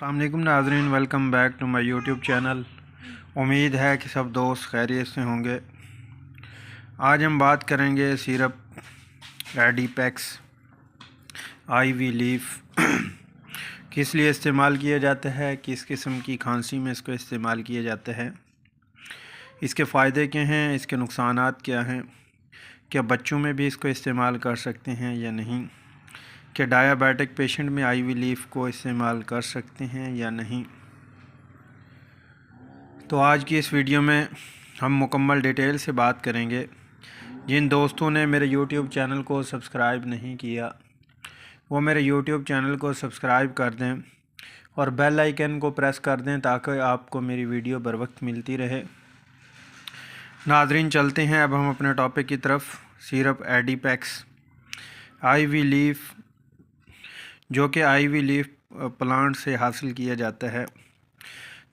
अस्सलाम वालेकुम नाज़रीन, welcome back to my YouTube channel. उम्मीद है कि सब दोस्त खैरियत से होंगे। आज हम बात करेंगे सिरप एडिपेक्स आईवी लीफ किस लिए इस्तेमाल किया जाता है, किस किस्म की खांसी में इसको इस्तेमाल किया जाता है, इसके फ़ायदे क्या हैं, इसके नुकसानात क्या हैं, क्या बच्चों में भी इसको इस्तेमाल कर सकते हैं या नहीं, कि डायबिटिक पेशेंट में आईवी लीफ को इस्तेमाल कर सकते हैं या नहीं। तो आज की इस वीडियो में हम मुकम्मल डिटेल से बात करेंगे। जिन दोस्तों ने मेरे यूट्यूब चैनल को सब्सक्राइब नहीं किया वो मेरे यूट्यूब चैनल को सब्सक्राइब कर दें और बेल आइकन को प्रेस कर दें ताकि आपको मेरी वीडियो बर वक्त मिलती रहे। नाज़रीन, चलते हैं अब हम अपने टॉपिक की तरफ। सिरप एडिपेक्स आईवी लीफ, जो कि आईवी लीफ प्लांट से हासिल किया जाता है।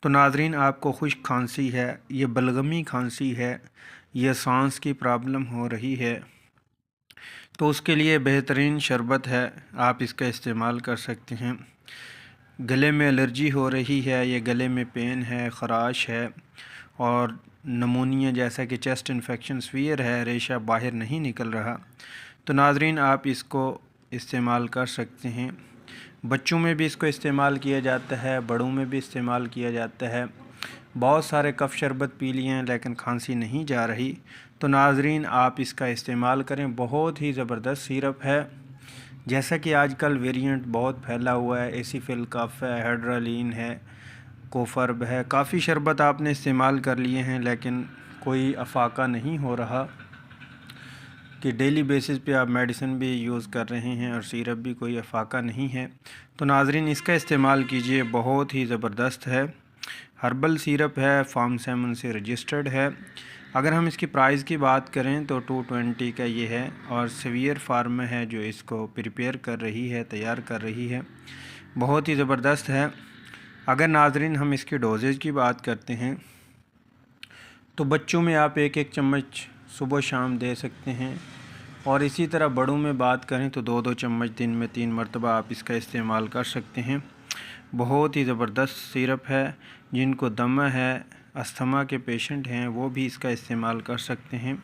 तो नाज़रीन, आपको खुश्क खांसी है, ये बलगमी खांसी है, ये सांस की प्रॉब्लम हो रही है, तो उसके लिए बेहतरीन शरबत है, आप इसका इस्तेमाल कर सकते हैं। गले में एलर्जी हो रही है, ये गले में पेन है, ख़राश है और नमूनिया जैसा कि चेस्ट इन्फेक्शन सीवियर है, रेशा बाहर नहीं निकल रहा, तो नाज़रीन आप इसको इस्तेमाल कर सकते हैं। बच्चों में भी इसको इस्तेमाल किया जाता है, बड़ों में भी इस्तेमाल किया जाता है। बहुत सारे कफ़ शरबत पी लिए हैं लेकिन खांसी नहीं जा रही, तो नाज़रीन आप इसका इस्तेमाल करें। बहुत ही ज़बरदस्त सिरप है। जैसा कि आजकल वेरिएंट बहुत फैला हुआ है, एसिफिल कफ़ है, हेड्रालीन है, कोफर्ब है, काफ़ी शरबत आपने इस्तेमाल कर लिए हैं लेकिन कोई अफाका नहीं हो रहा कि डेली बेसिस पे आप मेडिसिन भी यूज़ कर रहे हैं और सिरप भी कोई अफाका नहीं है, तो नाज़रीन इसका इस्तेमाल कीजिए। बहुत ही ज़बरदस्त है, हर्बल सिरप है, फार्म सेवन से रजिस्टर्ड है। अगर हम इसकी प्राइस की बात करें तो 220 का ये है और सीवियर फार्म है जो इसको प्रिपेयर कर रही है, तैयार कर रही है। बहुत ही ज़बरदस्त है। अगर नाज़रीन हम इसकी डोजेज की बात करते हैं तो बच्चों में आप एक एक चम्मच सुबह शाम दे सकते हैं और इसी तरह बड़ों में बात करें तो 2-2 चम्मच दिन में 3 मरतबा आप इसका इस्तेमाल कर सकते हैं। बहुत ही ज़बरदस्त सिरप है। जिनको दमा है, अस्थमा के पेशेंट हैं, वो भी इसका इस्तेमाल कर सकते हैं।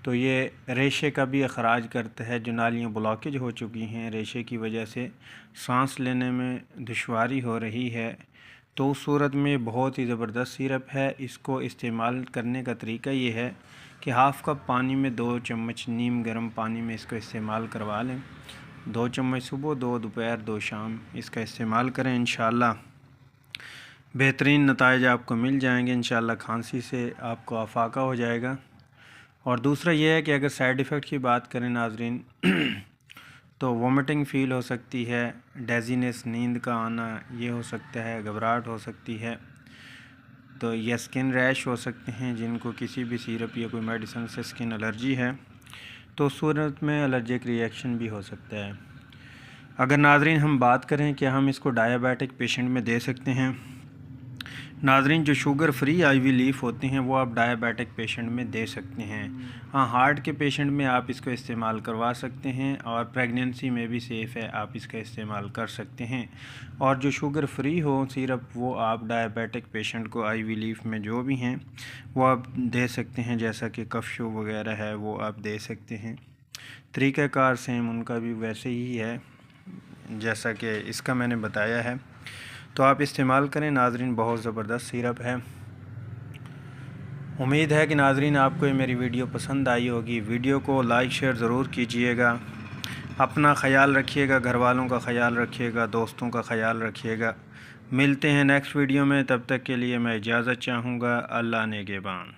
तो ये रेशे का भी अखराज करता है, जो नालियाँ ब्लॉकेज हो चुकी हैं, रेशे की वजह से सांस लेने में दुश्वारी हो रही है, तो उस सूरत में बहुत ही ज़बरदस्त सिरप है। इसको इस्तेमाल करने का तरीका ये है कि हाफ़ कप पानी में 2 चम्मच नीम गर्म पानी में इसको इस्तेमाल करवा लें। 2 चम्मच सुबह, 2 दोपहर, 2 शाम इसका इस्तेमाल करें। इंशाअल्लाह बेहतरीन नताइज आपको मिल जाएंगे। इंशाअल्लाह खांसी से आपको अफाका हो जाएगा। और दूसरा ये है कि अगर साइड इफ़ेक्ट की बात करें नाज़रीन तो वोमिटिंग फ़ील हो सकती है, डेजीनेस, नींद का आना ये हो सकता है, घबराहट हो सकती है, तो यह स्किन रैश हो सकते हैं। जिनको किसी भी सिरप या कोई मेडिसिन से स्किन एलर्जी है तो उस सूरत में एलर्जिक रिएक्शन भी हो सकता है। अगर नाज़रीन हम बात करें कि हम इसको डायबिटिक पेशेंट में दे सकते हैं, नाज़रीन जो शुगर फ्री आईवी लीफ होती हैं वो आप डायबिटिक पेशेंट में दे सकते हैं। हाँ, हार्ट के पेशेंट में आप इसको इस्तेमाल करवा सकते हैं और प्रेगनेंसी में भी सेफ़ है, आप इसका इस्तेमाल कर सकते हैं। और जो शुगर फ्री हो सिरप वो आप डायबिटिक पेशेंट को आईवी लीफ में जो भी हैं वो आप दे सकते हैं। जैसा कि कफ़शो वगैरह है वो आप दे सकते हैं। तरीक़ाकार सेम उनका भी वैसे ही है जैसा कि इसका मैंने बताया है, तो आप इस्तेमाल करें। नाज़रीन बहुत ज़बरदस्त सिरप है। उम्मीद है कि नाज़रीन आपको ये मेरी वीडियो पसंद आई होगी। वीडियो को लाइक शेयर ज़रूर कीजिएगा। अपना ख़याल रखिएगा, घर वालों का ख़याल रखिएगा, दोस्तों का ख़याल रखिएगा। मिलते हैं नेक्स्ट वीडियो में, तब तक के लिए मैं इजाज़त चाहूँगा। अल्लाह नेगेबान।